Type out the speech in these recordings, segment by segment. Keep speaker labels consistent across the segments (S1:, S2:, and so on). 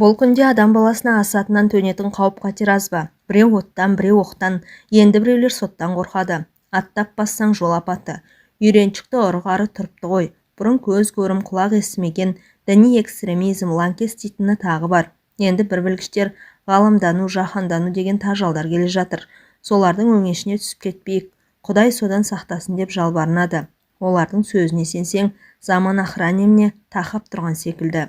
S1: Бұл күнде адам баласына асатынан төнетін қауіп-қатер аз ба? Біреу оттан, біреу оқтан, енді біреулер соттан қорқады. Аттап бассаң жол апаты. Үйреншікті ұрғары тұрыпты ғой. Бұрын көз көрім, құлақ естімеген діни экстремизм, лаңкес дейтіні тағы бар. Енді бір білгіштер ғаламдану, жаһандану деген тажалдар келе жатыр. Солардың өңешіне түсіп кетпейік. Құдай содан сақтасын деп жалбарынады. Олардың сөзіне сенсең, заман ахранемне тақап тұрған секілді.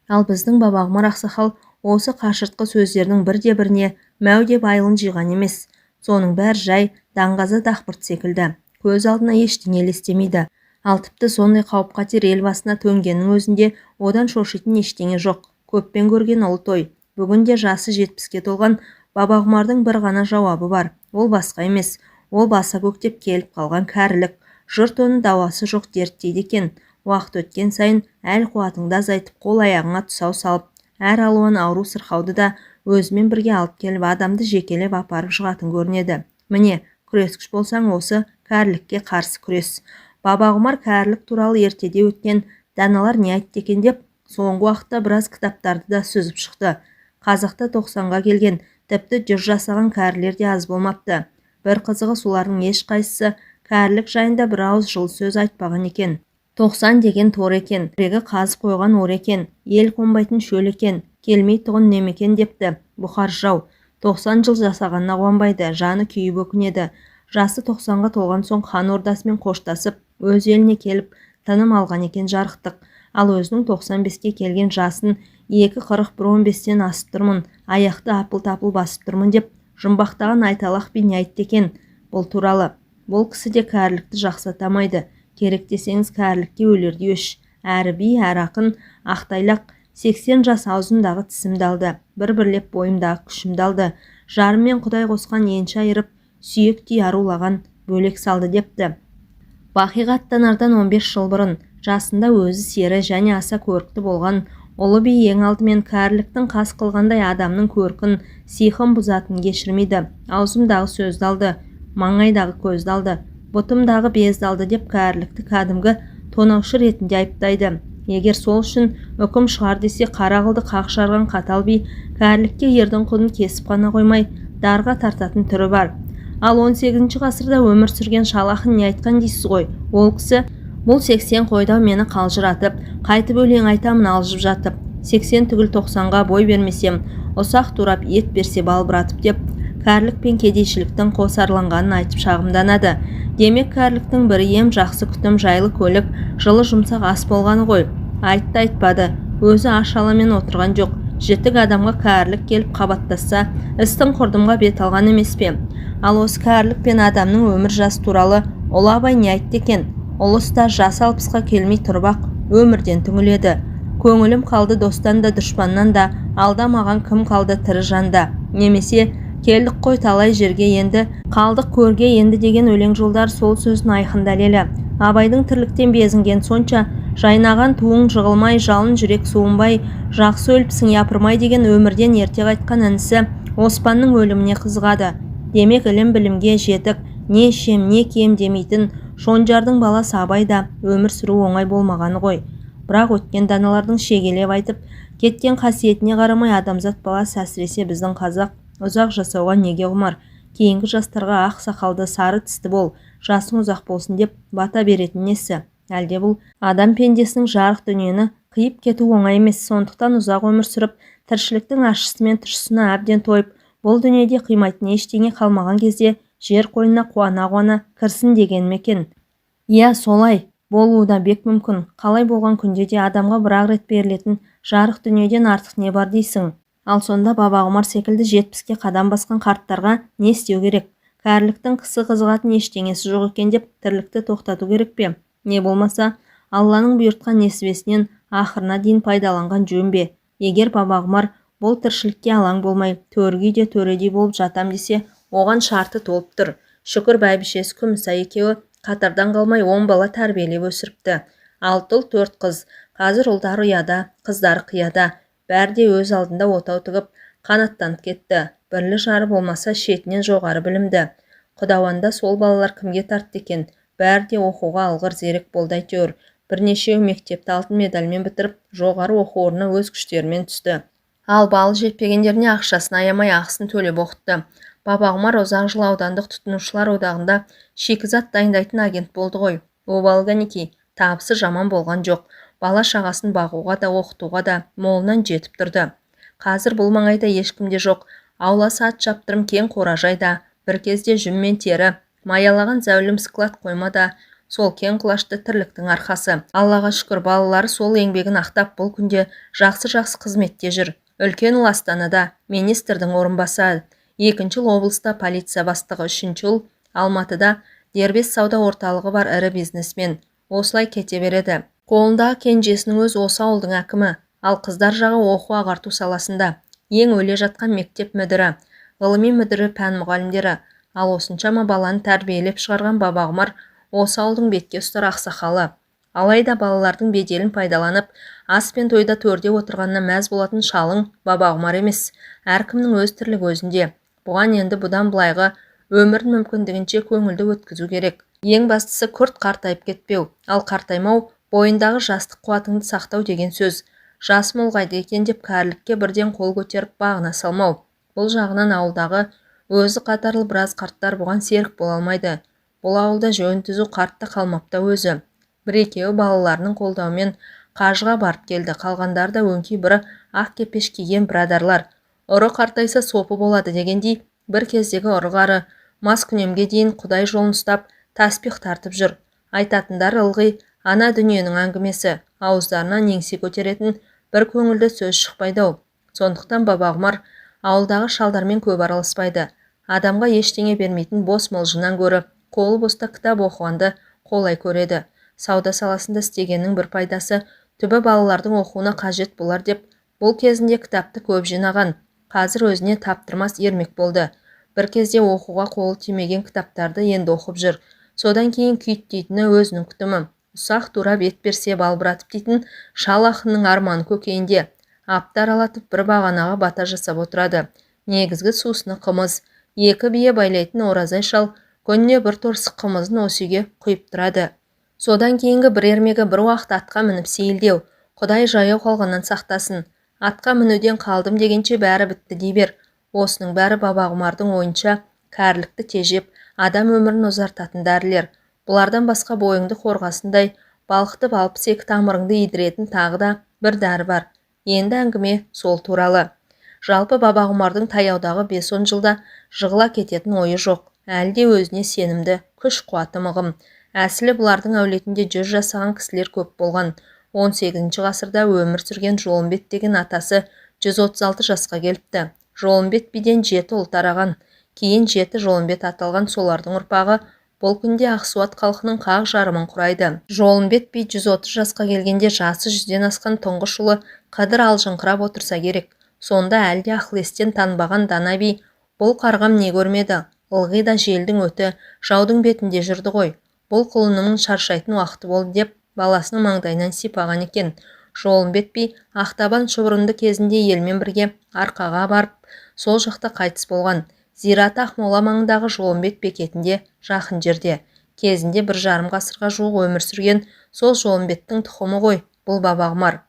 S1: Ал біздің бабағұмар ақсақал осы қашыртқы сөздердің бірде-біріне мәу деп айылын жиған емес. Соның бәр жай даңғаза дақпырт секілді. Көз алдына ештеңе елестемейді. Ал тіпті сондай қауіп-қатер ел басына төнгеннің өзінде одан шошитын ештеңе жоқ. Көппен көрген ұлы той. Бүгінде жасы 70-ке толған бабағұмардың бір ғана жауабы бар. Ол басқа емес. Ол баса көктеп келіп қалған кәрілік. Жұрт оны дауасы жоқ дерт дейді екен. Уақыт өткен сайын әл қуатыңды азайтып қол аяғыңа тұсау салып, әр алуан ауру сырқауды да өзімен бірге алып келіп адамды жекелеп апарып жығатын көрінеді. Міне, күрескіш болсаң осы кәрілікке қарсы күрес. Бабағұмар кәрілік туралы ертеде өткен даналар не айтты екен деп, соңғы уақытта біраз кітаптарды да сүзіп шықты. Қазақта 90-ға келген, тіпті 100 жасаған кәрілер де аз болмапты. Бір қызығы солардың ешқайсысы кәрілік жайында бір ауыз жылы сөз айтпаған екен. 90 деген тор екен, регі қазып қойған ор екен, ел қонбайтын шөл екен, келмей тұғын немекен депті. Бұхар жау 90 жыл жасағанына қуанбайды, жаны күйіп өкінеді. Жасы 90-ға толған соң хан ордасымен қоштасып, өз еліне келіп, тыным алған екен жарықтық. Ал өзінің 95-ке келген жасын 2:40-1:15-тен асып тұрмын, аяқты апыл-тапыл басып тұрмын деп, жұмбақтаған айталақ би не айтты екен бұл туралы. Бұл кісі де кәрілікті жақсатамайды. Керек десеңіз кәрілікке өлерді өш. Әрі би, әрі ақын, ақтайлақ 80 жас аузымдағы тісімді алды. Бір-бірлеп бойымдағы күшімді алды. Жарыммен құдай қосқан енші айырып, сүйектей арулаған бөлек салды депті. Бақиға аттанардан 15 жыл бұрын, жасында өзі сері және аса көрікті болған ұлы би ең алдымен кәріліктің қас қылғандай адамның көркін, сиқын бұзатын кешірмейді. Аузымдағы сөзді алды, маңайдағы көзді алды, бұтымдағы безді алды деп кәрілікті кәдімгі тонаушы ретінде айыптайды. Егер сол үшін үкім шығар десе, қара қылды қақ жарған қатал би кәрілікке ердің құнын кесіп қана қоймай, дарға тартатын түрі бар. Ал 18 ғасырда өмір сүрген шалақын не айтқан дейсіз ғой? Ол кісі, бұл 80 қойдау мені қалжыратып, қайтып өлең айтамын алжып жатып, 80 түгіл 90-ға бой бермесем, ұсақ турап ет берсе балбыратып деп, кәрілік пен кедейшіліктің қосарланғанын айтып шағымданады. Демек кәріліктің бір ем жақсы күтім, жайлы көлік, жылы жұмсақ ас болғаны ғой. Айтты айтпады, өзі ашаламен отырған жоқ. Жетік адамға кәрілік келіп қабаттаса, істің құрдымға бет алған емес пе? Ал осы кәрілік пен адамның өмір жасы туралы Ұлы Абай не айтты екен? Ұлы ұста жасы 60-қа келмей тұрбақ өмірден түңіледі. Көңілім қалды достан да, дұшпаннан да, алдамаған кім қалды тірі жанда. Немесе келдік қой талай жерге енді, қалдық көрге енді деген өлең жолдар сол сөздің айқын дәлелі. Абайдың тірліктен безінген сонша, жайнаған туың жығылмай, жалын жүрек суынбай, жақсы өліпсің япырмай деген өмірден ерте қайтқан інісі Оспанның өліміне қызғады. Демек ілім білімге жетік, не шем, не кем демейтін Шонжардың баласы Абай да өмір сүру оңай болмағаны ғой. Бірақ өткен даналардың шегелеп айтып, кеткен қасиетіне қарамай адамзат баласы, әсіресе біздің қазақ, ұзақ жасауға неге құмар? Кейінгі жастарға ақ сақалды, сары тісті бол, жасың ұзақ болсын деп бата беретін несі? Әлде бұл адам пендесінің жарық дүниені қиып кету оңай емес. Сондықтан ұзақ өмір сүріп, тіршіліктің ащысы мен тұщысына әбден тойып, бұл дүниеде қимайтын ештеңе қалмаған кезде жер қойнына қуана-қуана кірсін деген мекен. Иә, солай болуы да бек мүмкін. Қалай болған күнде де адамға бір-ақ рет берілетін жарық дүниеден артық не бар дейсің? Ал сонда бабағұмар секілді 70-ке қадам басқан қарттарға не істеу керек? Кәріліктің қысы қызығатын ештеңесі жоқ екен деп тірлікті тоқтату керек пе? Не болмаса, Алланың бұйыртқан несібесінен ақырына дейін пайдаланған жөн бе? Егер бабағұмар бұл тіршілікке алаң болмай, төргейде төредей болып жатам десе, оған шарты толып тұр. Шүкір бәйбішесі Күмісай екеуі қатардан қалмай 10 бала тәрбиелеп өсіріпті. 6 ұл 4 қыз. Қазір ұлдары ұяда, қыздары қияда. Бәрі де өз алдында отау тығып, қанаттанып кетті. Бірлі жары болмаса шетінен жоғары білімді. Құдауанда сол балалар кімге тартты екен? Бәрі де оқуға алғыр зерек болды әйтеуір. Бірнешеуі мектепті алтын медальмен бітіріп, жоғары оқу орнына өз күштерімен түсті. Ал балы жетпегендеріне ақшасын аямай ақысын төлеп оқытты. Бабағұмар ұзақ жыл аудандық тұтынушылар одағында шикізат дайындайтын агент болды ғой. Обалы кәнекей, табысы жаман болған жоқ. Бала шағасын бағуға да оқытуға да молынан жетіп тұрды. Қазір бұл маңайда ешкім де жоқ. Ауласы ат шаптырым кең қоражайда, бір кезде жүн мен тері, маялаған зәулім склад қоймада, сол кең құлашты тірліктің арқасы. Аллаға шүкір, балалары сол еңбегін ақтап бұл күнде жақсы қызметте жүр. Үлкен ұл Астанада министрдің орынбасары, екінші ұл облыста полиция бастығы, үшінші ұл Алматыда дербес сауда орталығы бар ірі бизнесмен. Осылай кете береді. Қолындағы кенжесінің өз осы ауылдың әкімі, ал қыздар жағы оқу ағарту саласында. Ең өле жатқан мектеп мүдірі, ғылыми мүдірі, пән мұғалімдері. Ал осыншама баланы тәрбиелеп шығарған Бабағұмар осы ауылдың бетке ұстар ақсақалы. Алайда балалардың беделін пайдаланып, ас пен тойда төрде отырғанына мәз болатын шалың Бабағұмар емес. Әркімнің өз тірлігі өзінде. Бұған енді бұдан былайғы өмірін мүмкіндігінше көңілді өткізу керек. Ең бастысы күрт қартайып кетпеу, ал қартаймау бойындағы жастық қуатыңды сақтау деген сөз. Жасым ұлғайды екен деп кәрілікке бірден қол көтеріп бағына салмау. Бұл жағынан ауылдағы өзі қатарлы біраз қарттар бұған серік бола алмайды. Бұл ауылда жөн түзу қартта қалмапта өзі. Бір-екеуі балаларының қолдауымен қажыға барып келді. Қалғандар да өңкей, бірі ақ кепеш киген бірадарлар. Ұры қартайса сопы болады дегендей, бір кездегі ұры-қары мас күнемге дейін Құдай жолын ұстап таспих тартып жүр. Айтатындар ылғи ана дүниенің әңгімесі, ауыздарынан еңсе көтеретін бір көңілді сөз шықпайды-ау. Сондықтан Бабағұмар ауылдағы шалдармен көп араласпайды. Адамға ештеңе бермейтін бос мылжыңнан гөрі қолы боста кітап оқығанды қолай көреді. Сауда саласында істегеннің бір пайдасы түбі балалардың оқуына қажет болар деп, бұл кезінде кітапты көп жинаған. Қазір өзіне таптырмас ермек болды. Бір кезде оқуға қолы тимеген кітаптарды енді оқып жүр. Содан кейін күйттейтіні өзінің күтімі. Ұсақ тура бет берсе балбыратып дейтін шал ақынның арманы көкейінде. Апта аралатып бір бағанаға бата жасап отырады. Негізгі сусыны қымыз. Екі бие байлайтын оразай шал күніне бір торсық қымызын осы үйге құйып тұрады. Содан кейінгі бір ермегі бір уақыт атқа мініп сейілдеу. Құдай жаяу қалғаннан сақтасын. Атқа мінуден қалдым дегенше бәрі бітті дей бер. Осының бәрі Бабағұмардың ойынша кәрілікті тежеп, адам өмірін ұзартатын дәрілер. Бұлардан басқа бойыңды қорғасындай, балқытып алып сек тамырыңды идіретін тағы да бір дәрі бар. Енді әңгіме сол туралы. Жалпы Бабағұмардың таяудағы 5-10 жылда жығыла кететін ойы жоқ. Әлде өзіне сенімді, күш қуаты мығым. Әсілі бұлардың әулетінде 100 жасаған кісілер көп болған. 18 ғасырда өмір сүрген Жолымбет деген атасы 136 жасқа келіпті. Жолымбет биден 7 ұл тараған. Кейін 7 Жолымбет аталған солардың ұрпағы бұл күнде Ақсуат халқының қақ жарымын құрайды. Жолымбет би 130 жасқа келгенде жасы 100-ден асқан тұңғыш ұлы Қыдыр алжыңқырап отырса керек. Сонда әлде ақылестен танбаған дана би бұл қарғам не көрмеді? Ылғи да желдің өті жаудың бетінде жүрді ғой. Бұл құлынының шаршайтын уақыты болды деп баласының маңдайынан сипаған екен. Жолымбет би Ақтабан шұбырынды кезінде елмен бірге Арқаға барып, сол жақта қайтыс болған. Зираты Ақмола маңындағы Жолымбет бекетінде жақын жерде. Кезінде 1,5 ғасырға жуық өмір сүрген сол Жолымбеттің тұқымы ғой бұл Бабағұмар.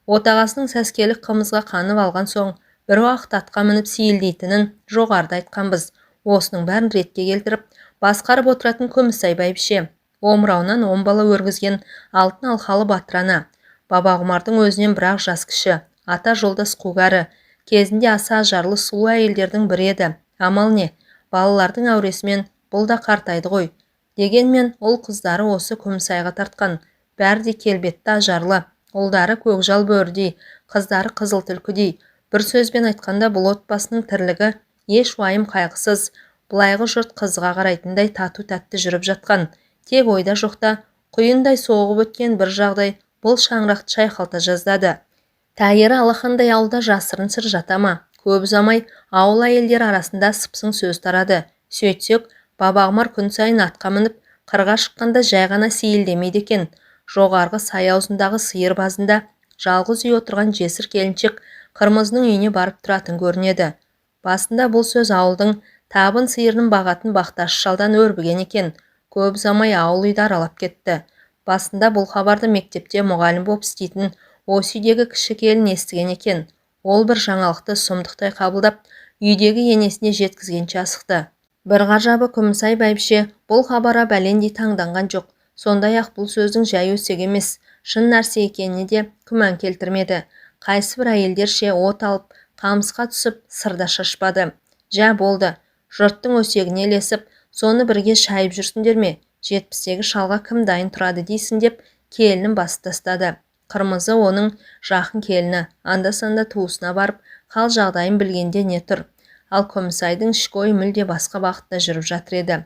S1: Отағасының сәскелік қымызға қанып алған соң бір уақыт атқа мініп сейілдейтінін жоғарыда айтқанбыз. Осының бәрін ретке келтіріп, басқарып отыратын Күмісай бәйбіше, омырауынан 10 бала өргізген алтын алқалы батырана. Бабағұмардың өзінен бірақ жас кіші, ата жолдас қугәрі, кезінде аса ажарлы сұлу әйелдердің бірі еді. Амал не, балалардың әуресімен бұл да қартайды ғой. Дегенмен ұл қыздары осы Күмісайға тартқан. Бәрі де келбетті ажарлы, ұлдары көкжал бөрідей, қыздары қызыл түлкідей. Бір сөзбен айтқанда бұл отбасының тірлігі еш уайым қайғысыз, бұлайғы жұрт қызға қарайтындай тату-тәтті жүріп жатқан. Тек ойда жоқта құйындай соғып өткен бір жағдай бұл шаңырақты шайқалта жаздады. Тәйірі алақандай ауылда жасырын сыр жата ма? Көп ұзамай ауыл әйелдер арасында сыпсың сөз тарады. Сөйтсек, Бабағұмар күн сайын атқа мініп, қырға шыққанда жай ғана сейілдемейді екен. Жоғарғы сай аузындағы сиыр базында жалғыз үй отырған жесір келіншек Қырмызының үйіне барып тұратын көрінеді. Басында бұл сөз ауылдың табын сиырының бағатын бақташы шалдан өрбіген екен. Көп ұзамай ауыл үйді аралап кетті. Басында бұл хабарды мектепте мұғалім боп істейтін осы үйдегі кіші келін естіген екен. Ол бір жаңалықты сұмдықтай қабылдап, үйдегі енесіне жеткізгенше асықты. Бір ғажабы Күмісай бәйбіше бұл хабарға бәлендей таңданған жоқ. Сондай-ақ бұл сөздің жай өсек емес, шын нәрсе екеніне де күмән келтірмеді. Қайсыбір әйелдерше от алып, қамысқа түсіп, сырда шашпады. Жә болды, жұрттың өсегіне ілесіп, соны бірге шайып жүрсіңдер ме? 70-тегі шалға кім дайын тұрады дейсің деп келінін басып тастады. Қырмызы оның жақын келіні, анда-санда туысына барып, хал жағдайын білгенде не тұр. Ал Күмісайдың ішкі ойы мүлде басқа бағытта жүріп жатыр еді.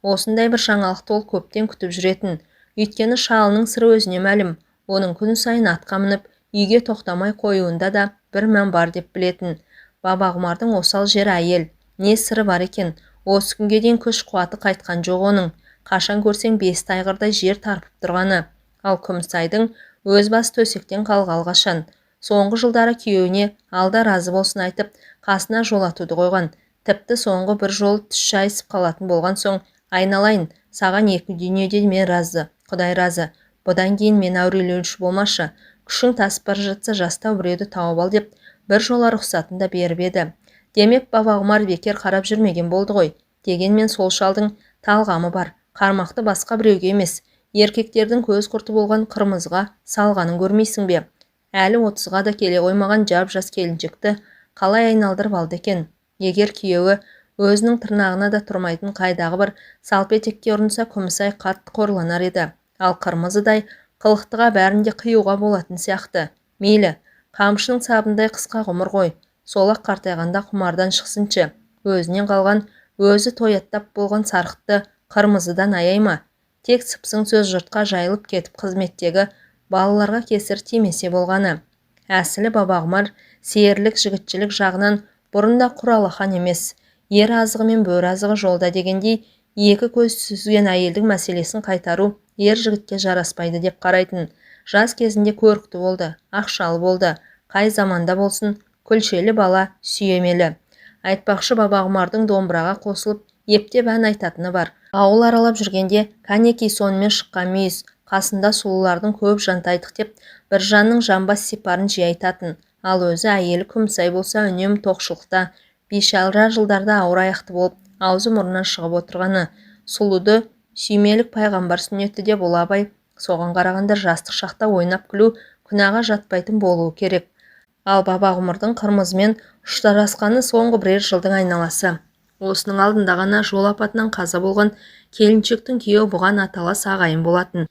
S1: Осындай бір жаңалықты ол көптен күтіп жүретін. Өйткені шалының сыры өзіне мәлім. Оның күн сайын атқа мініп, үйге тоқтамай қоюында да бір мән бар деп білетін. Бабағұмардың осал жері әйел. Не сыры бар екен? Осы күнге дейін күш қуаты қайтқан жоқ оның. Қашан көрсең бес тайғырдай жер тарпып тұрғаны. Ал Күмісайдың өз бас төсектен қалғалы қашан. Соңғы жылдары күйеуіне алда разы болсын айтып, қасына жолатуды қойған. Тіпті соңғы бір жол түс шайысып қалатын болған соң, айналайын, саған екі дүниеде мен разы, Құдай разы. Бұдан кейін мен әурелеуші болмашы. Күшің тасып бара жатса жастау біреуді тауып ал деп, бір жола рұқсатын да беріп еді. Демек Бабағұмар бекер қарап жүрмеген болды ғой. Дегенмен сол шалдың талғамы бар. Қармақты басқа біреуге емес, еркектердің көз құрты болған Қырмызыға салғанын көрмейсің бе? Әлі 30-ға да келе қоймаған жап-жас келіншекті қалай айналдырып алды екен? Егер күйеуі өзінің тырнағына да тұрмайтын қайдағы бір салпетекке ұрынса, Күмісай қатты қорланар еді. Ал Қырмызыдай қылықтыға бәрінде қиюға болатын сияқты. Мейлі, қамшының сабындай қысқа ғұмыр ғой. Солақ қартайғанда құмардан шықсыншы. Өзінен қалған, өзі тояттап болған сарқытты Қырмызыдан аяй ма? Тек сыпсың сөз жұртқа жайылып кетіп қызметтегі балаларға кесір тимесе болғаны. Әсілі Бабағұмар серілік жігітшілік жағынан бұрында құр алақан емес. Ер азығы мен бөрі азығы жолда дегендей, екі көз сүзген әйелдің мәселесін қайтару ер жігітке жараспайды деп қарайтын. Жас кезінде көрікті болды, ақшалы болды. Қай заманда болсын, күлшелі бала сүйемелі. Айтпақшы Бабағұмардың домбыраға қосылып, ептеп ән айтатыны бар. Ауыл аралап жүргенде кәнекей сонымен шыққан мүйіз, қасында сұлулардың көп жантайдық деп, бір жанның жамбас сипарын жиі айтатын. Ал өзі әйелі Күмісай болса үнем тоқшылықта, бейшара жылдарда ауыр аяқты болып, аузы мұрнынан шығып отырғаны. Сұлуды сүймелік пайғамбар сүннеті де бұл абай, соған қарағанда жастық шақта ойнап күлу күнәға жатпайтын болуы керек. Ал Бабағұмырдың Қырмызымен ұштарасқаны соңғы бірер жылдың айналасы. Осының алдында ғана жол апатынан қаза болған келіншектің күйеуі бұған аталас ағайын болатын.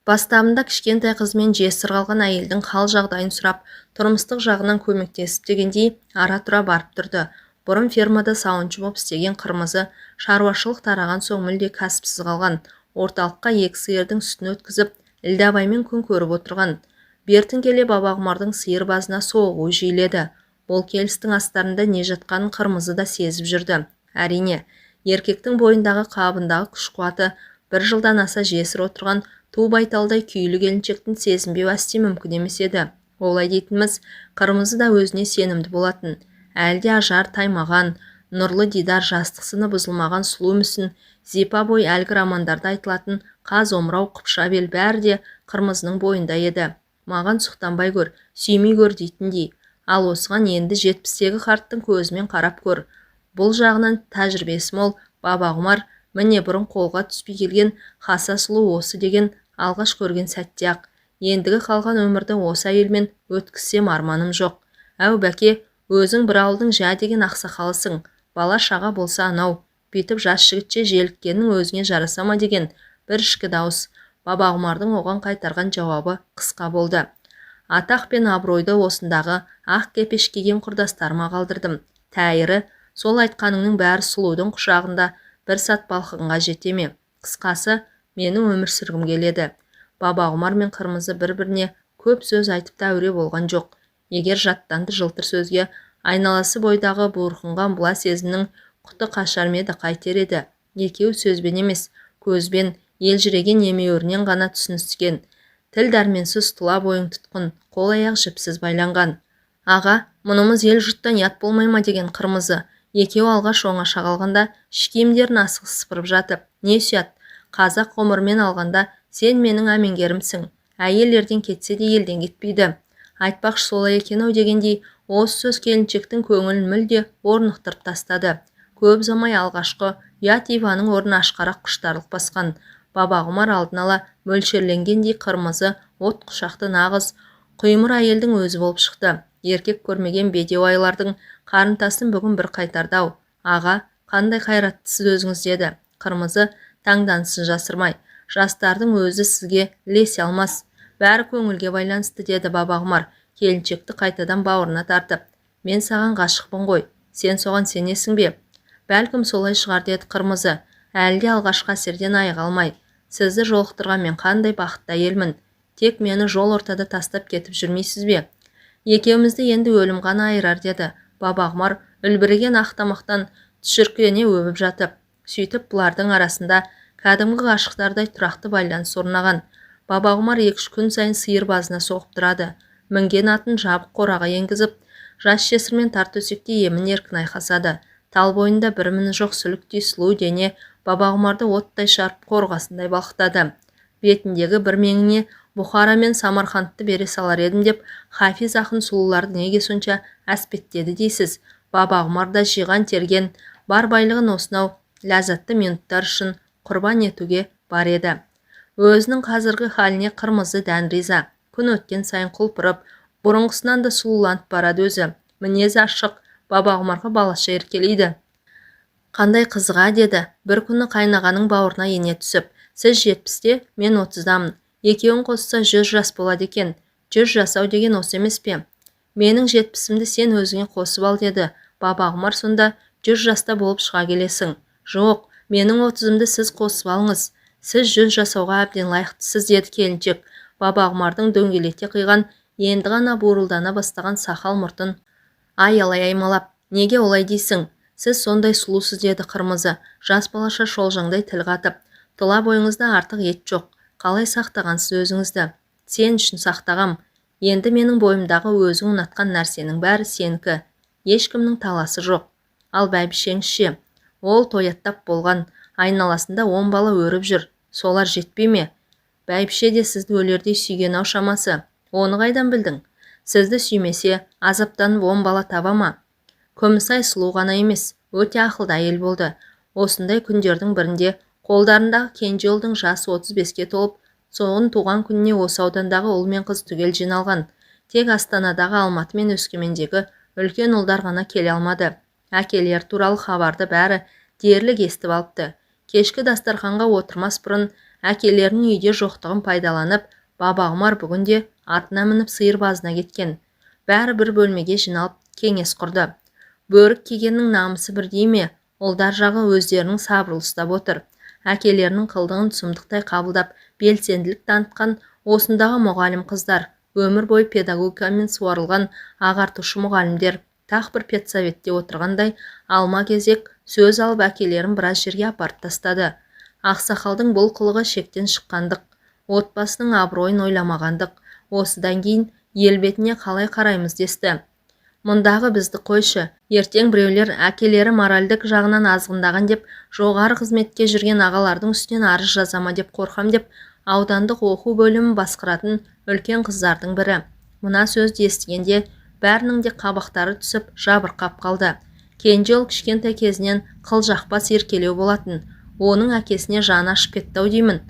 S1: Бастабында кішкентай қызмен жесір қалған әйелдің хал жағдайын сұрап, тұрмыстық жағынан көмектесіп дегендей ара-тұра барып тұрды. Бұрын фермада сауыншы болып істеген Қырмызы шаруашылық тараған соң мүлде кәсіпсіз қалған. Орталыққа екі сиырдың сүтін өткізіп, Ілдәбаймен күн көріп отырған. Бертін келе Бабағұмардың сиыр базына соғуы жиіледі. Ол келістің астарында не жатқанын Қырмызы да сезіп жүрді. Әрине, еркектің бойындағы қабындағы күш қуаты бір жылдан аса жесір отырған ту байталдай күйлі келіншектің сезінбеу әсте мүмкін емес еді. Олай дейтініміз, Қырмызы да өзіне сенімді болатын. Әлде ажар таймаған, нұрлы дидар жастықсыны бұзылмаған сұлу мүсін, зипа бой әлгі романдарда айтылатын қаз омырау қыпша бел бәрі де Қырмызының бойында еді. Маған сұқтанбай көр, сүймей көр дейтіндей. Ал осыған енді 70-тегі қарттың көзімен қарап көр. Бұл жағынан тәжірибесі мол Бабағұмар міне бұрын қолға түспей келген хаса сұлу осы деген алғаш көрген сәтте-ақ. Ендігі қалған өмірді осы әйелмен өткізсем арманым жоқ. Әу бәке, өзің бір ауылдың жә деген ақсақалысың. Бала шаға болса анау. Бүйтіп жас жігітше желіккенің өзіңе жараса ма деген бір ішкі дауыс. Бабағұмардың оған қайтарған жауабы қысқа болды. Атақ пен абыройды осындағы ақ кепеш киген құрдастарыма қалдырдым. Тәйірі, сол айтқаныңның бәрі сұлудың құшағында бір сәт балқығанға жете ме? Қысқасы, менің өмір сүргім келеді. Бабағұмар мен Қырмызы бір-біріне көп сөз айтып та әуре болған жоқ. Егер жаттанды жылтыр сөзге айналасы бойдағы буырқынған бұла сезімнің құты қашар ма еді, қайтер еді? Екеуі сөзбен емес, көзбен, елжіреген емеуірінен ғана түсініскен. Тіл дәрменсіз тұла бойың тұтқын, қол аяқ жіпсіз байланған. Аға, мұнымыз ел жұрттан ят болмай ма деген Қырмызы. Екеуі алғаш оңаша қалғанда шкиімдерін асығыс сыпырып жатып, не сұят? Қазақ ғұмырмен алғанда сен менің әмеңгерімсің. Әйел ерден кетсе де елден кетпейді. Айтпақшы солай екен-ау дегендей, Осы сөз келіншектің көңілін мүлде орнықтырып тастады. Көп ұзамай алғашқы ұят Иваның орнын ашқарақ құштарлық басқан. Бабағұмар алдын ала мөлшерленгендей қырмызы, от құшақты нағыз құймыр әйелдің өзі болып шықты. Еркек көрмеген бедеу айлардың қарынтасын бүгін бір қайтарды-ау. Аға, қандай қайраттысыз өзіңіз, деді. Қырмызы таңданысын жасырмай. Жастардың өзі сізге ілесе алмас. Бәрі көңілге байланысты, деді Бабағұмар, келіншекті қайтадан бауырына тартып. Мен саған ғашықпын ғой, сен соған сенесің бе? Бәлкім солай шығар, деді Қырмызы, әлі де алғашқы әсерден айыға алмай. Сізді жолықтырған мен қандай бақытты әйелмін. Тек мені жол ортада тастап кетіп жүрмейсіз бе? Екеумізді енді өлім ғана айырар, деді Бабағұмар үлбіреген ақтамақтан түшіркене өбіп жатып. Сөйтіп бұлардың арасында кәдімгі ғашықтардай тұрақты байланыс орнаған. Бабағұмар 2-3 күн сайын сиыр базына соғып тұрады. Мінген атын жабық қораға енгізіп, жас жесірмен тар төсекте емін еркін айқасады. Тал бойында бір міні жоқ сүліктей сұлу дене Бабағұмарды оттай шарпып қорғасындай балқытады. Бетіндегі бір меңіне Бұхара мен Самарқандты бере салар едім деп, Хафиз ақын сұлуларды неге сонша әспеттеді дейсіз? Бабағұмар да жиған терген бар байлығын осынау ләззатты минуттар үшін құрбан етуге бар еді. Өзінің қазіргі халіне Қырмызы дән риза. Күн өткен сайын құлпырып, бұрынғысынан да сұлуланып барады өзі. Мінезі ашық, Бабағұмарға балаша еркелейді. Қандай қызыға, деді. Бір күні қайнағаның бауырына ене түсіп. Сіз 70-те, мен 30-дамын. Екеуін қосса 100 жас болады екен. 100 жасау деген осы емес пе? Менің 70-імді сен өзіңе қосып ал, деді. Бабағұмар, сонда 100 жаста болып шыға келесің. Жоқ, менің 30-ымды сіз қосып алыңыз. Сіз 100 жасауға әбден лайықтысыз, деді келіншек. Бабағұмардың дөңгелете қиған, енді ғана бурылдана бастаған сақал мұртын аялай аймалап. Неге олай дейсің? Сіз сондай сұлусыз, деді Қырмызы, жас балаша шолжаңдай тіл қатып. Тұла бойыңызда артық ет жоқ. Қалай сақтағансыз өзіңізді? Сен үшін сақтағам. Енді менің бойымдағы өзің ұнатқан нәрсенің бәрі сенікі. Ешкімнің таласы жоқ. Ал бәйбішеңізше? Ол тояттап болған, айналасында 10 бала өріп жүр. Солар жетпей ме? Бәйбіше де сізді өлердей сүйген-ау шамасы. Оны қайдан білдің? Сізді сүймесе, азаптанып 10 бала таба ма? Күмісай сұлу ғана емес, өте ақылды әйел болды. Осындай күндердің бірінде қолдарындағы кенже ұлдың жасы 35-ке толып, соғын туған күніне осы аудандағы ұл мен қыз түгел жиналған. Тек Астанадағы, Алматы мен Өскемендегі үлкен ұлдар ғана келе алмады. Әкелер туралы хабарды бәрі дерлік естіп алыпты. Кешкі дастарханға отырмас бұрын әкелерінің үйде жоқтығын пайдаланып, Бабағұмар бүгінде атына мініп сиыр базына кеткен. Бәрі бір бөлмеге жиналып кеңес құрды. Бөрік кигеннің намысы бір дей ме? Ұлдар жағы өздерінің сабырлы ұстап отыр. Әкелерінің қылдығын сұмдықтай қабылдап, белсенділік танытқан осындағы мұғалім қыздар, өмір бойы педагогикамен суарылған ағартушы мұғалімдер, тақ бір педсоветте отырғандай алма кезек сөз алып әкелерін біраз жерге апарып тастады. Ақсақалдың бұл қылығы шектен шыққандық, отбасының абыройын ойламағандық. Осыдан кейін ел бетіне қалай қараймыз десті. Мұндағы бізді қойшы, ертең біреулер әкелері моральдік жағынан азғындаған деп, жоғары қызметке жүрген ағалардың үстінен арыз жазама деп қорқам деп, аудандық оқу бөлімін басқаратын үлкен қыздардың бірі. Мына сөзді естігенде бәрінің де қабақтары түсіп жабырқап қалды. Кенже ұл кішкентай кезінен қылжақпас еркелеу болатын. Оның әкесіне жаны ашып кетті-ау деймін.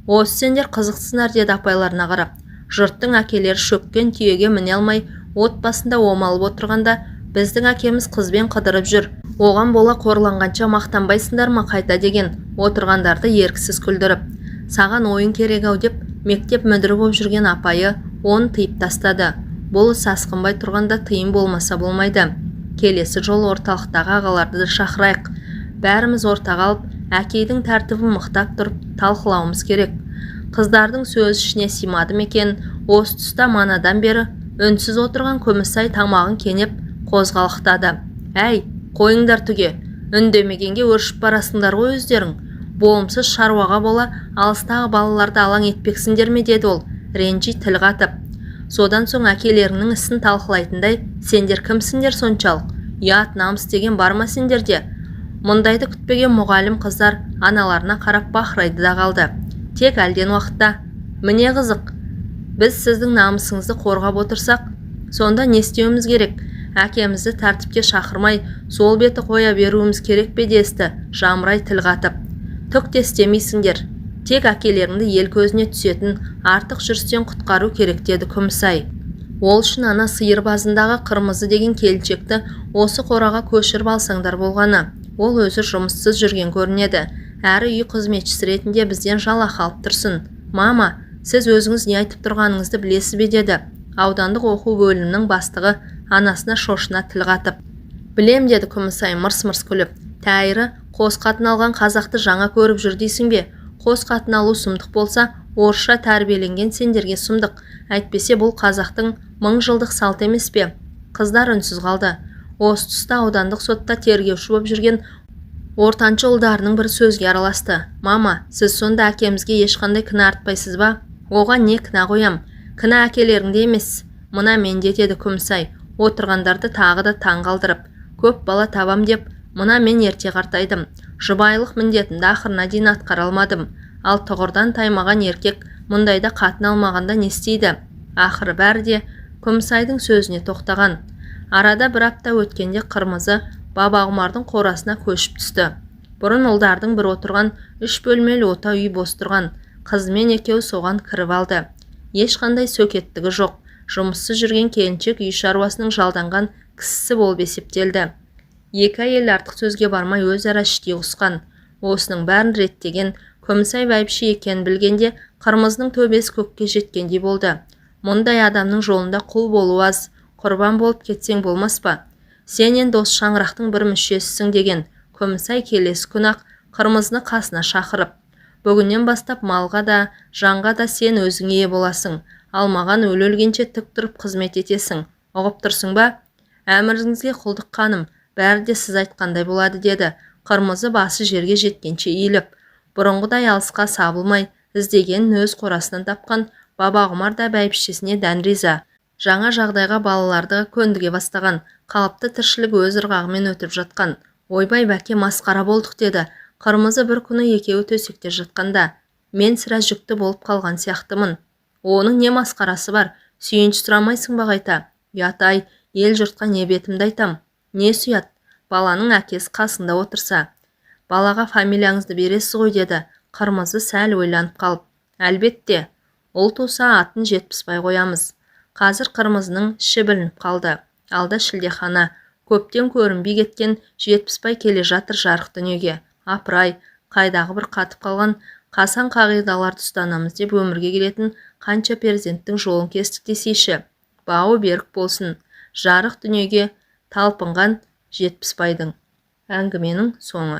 S1: Осы сендер қызықсыздар, деді апайларына қарап. Жұрттың әкелері шөккен түйеге міне алмай, отбасында омалып отырғанда, біздің әкеміз қызбен қыдырып жүр. Оған бола қорланғанша мақтанбайсыңдар ма қайта, деген отырғандарды еріксіз күлдіріп. Саған ойын керек-ау деп, мектеп мүдірі болып жүрген апайы оны тыйып тастады. Бұл сасқынбай тұрғанда тыйым болмаса болмайды. Келесі жол орталықтағы ағаларды шақырайық. Бәріміз ортаға алып, әкейдің тәртібін мықтап тұрып талқылауымыз керек. Қыздардың сөз ішіне симады мекен, осы тұста манадан бері үнсіз отырған Күмісай тамағын кенеп қозғалақтады. Әй, қойыңдар түге, үндемегенге өршіп барасыңдар ғой өздерің. Болымсыз шаруаға бола алыстағы балаларды алаң етпексіңдер ме, деді ол, ренжи тіл қатып. Содан соң әкелеріңнің ісін талқылайтындай, сендер кімсіңдер соншалық? Ұят намыс деген бар ма сендерде? Мұндайды күтпеген мұғалім қыздар аналарына қарап бақырайды да қалды. Тек әлден уақытта, міне қызық, біз сіздің намысыңызды қорғап отырсақ, сонда не істеуіміз керек? Әкемізді тәртіпке шақырмай, сол беті қоя беруіміз керек пе десті, жамырай тіл қатып. Түк те істемейсіңдер. Тек әкелеріңді ел көзіне түсетін артық жүрістен құтқару керек деді Күмісай. Ол үшін ана сиырбазындағы Қырмызы деген келіншекті осы қораға көшіріп алсаңдар болғаны. Ол өзі жұмыссыз жүрген көрінеді. Әрі үй қызметшісі ретінде бізден жалақы алып тұрсын. Мама, сіз өзіңіз не айтып тұрғаныңызды білесіз бе деді. Аудандық оқу бөлімінің бастығы анасына шошына тіл қатып. Білем деді Күмісай мырс-мырс күліп. Тәйірі, қос қатын алған қазақты жаңа көріп жүр дейсің бе? Қос қатын алу сұмдық болса, орысша тәрбиеленген сендерге сұмдық. Әйтпесе бұл қазақтың 1000 жылдық салт емес пе? Қыздар үнсіз қалды. Осы тұста аудандық сотта тергеуші болып жүрген ортаншы ұлдарының бір сөзге араласты. Мама, сіз сонда әкемізге ешқандай кінә артпайсыз ба? Оған не кінә қоям? Кінә әкелеріңде емес. Мына менде деді Күмісай, отырғандарды тағы да таң қалдырып. Көп бала табам деп, мына мен ерте қартайдым. Жұбайлық міндетімді ақырына дейін атқара алмадым. Ал тұғырдан таймаған еркек мұндайда қатын алмағанда не істейді? Ақыры бәрі де Күмісайдың сөзіне тоқтаған. Арада бір апта өткенде Қырмызы Бабағұмардың қорасына көшіп түсті. Бұрын ұлдардың бір отырған 3 бөлмелі ота үй бос тұрған. Қызымен екеуі соған кіріп алды. Ешқандай сөкеттігі жоқ. Жұмыссыз жүрген келіншек үй шаруасының жалданған кісісі болып есептелді. Екі әйел артық сөзге бармай өзара іштей ұғысқан. Осының бәрін реттеген Күмісай бәйбіше екенін білгенде Қырмызының төбесі көкке жеткендей болды. Мұндай адамның жолында құл болу аз, құрбан болып кетсең болмас па? Сен енді осы шаңырақтың бір мүшесісің деген Күмісай келесі күн-ақ Қырмызыны қасына шақырып. Бүгіннен бастап малға да, жанға да сен өзің ие боласың. Ал маған өле-өлгенше тік тұрып қызмет етесің. Ұғып тұрсың ба? Әміріңізге құлдық қаным, бәрі де сіз айтқандай болады деді. Қырмызы басы жерге жеткенше иіліп. Бұрынғыдай алысқа сабылмай, іздегенін өз қорасынан тапқан Бабағұмар да бәйбішесіне дән риза. Жаңа жағдайға балаларды көндіге бастаған, қалыпты тіршілік өз ырғағымен өтіп жатқан. Ойбай бәке, масқара болдық деді. Қырмызы бір күні екеуі төсекте жатқанда. Мен сірә жүкті болып қалған сияқтымын. Оның не масқарасы бар? Сүйінші сұрамайсың ба қайта? Ұят-ай, ел жұртқа не бетімді айтам? Не сұят? Баланың әкесі қасында отырса. Балаға фамилияңызды бересіз ғой деді. Қырмызы сәл ойланып қалып. Әлбетте, ұл туса атын Жетпісбай қоямыз. Қазір Қырмызының іші білініп қалды. Алда шілдехана. Көптен көрінбей кеткен Жетпісбай келе жатыр жарық дүниеге. Апырай, қайдағы бір қатып қалған қасан қағидаларды ұстанамыз деп өмірге келетін қанша перзенттің жолын кестік десейші. Бауы берік болсын. Жарық дүниеге талпынған Жетпісбайдың. Әңгіменің соңы.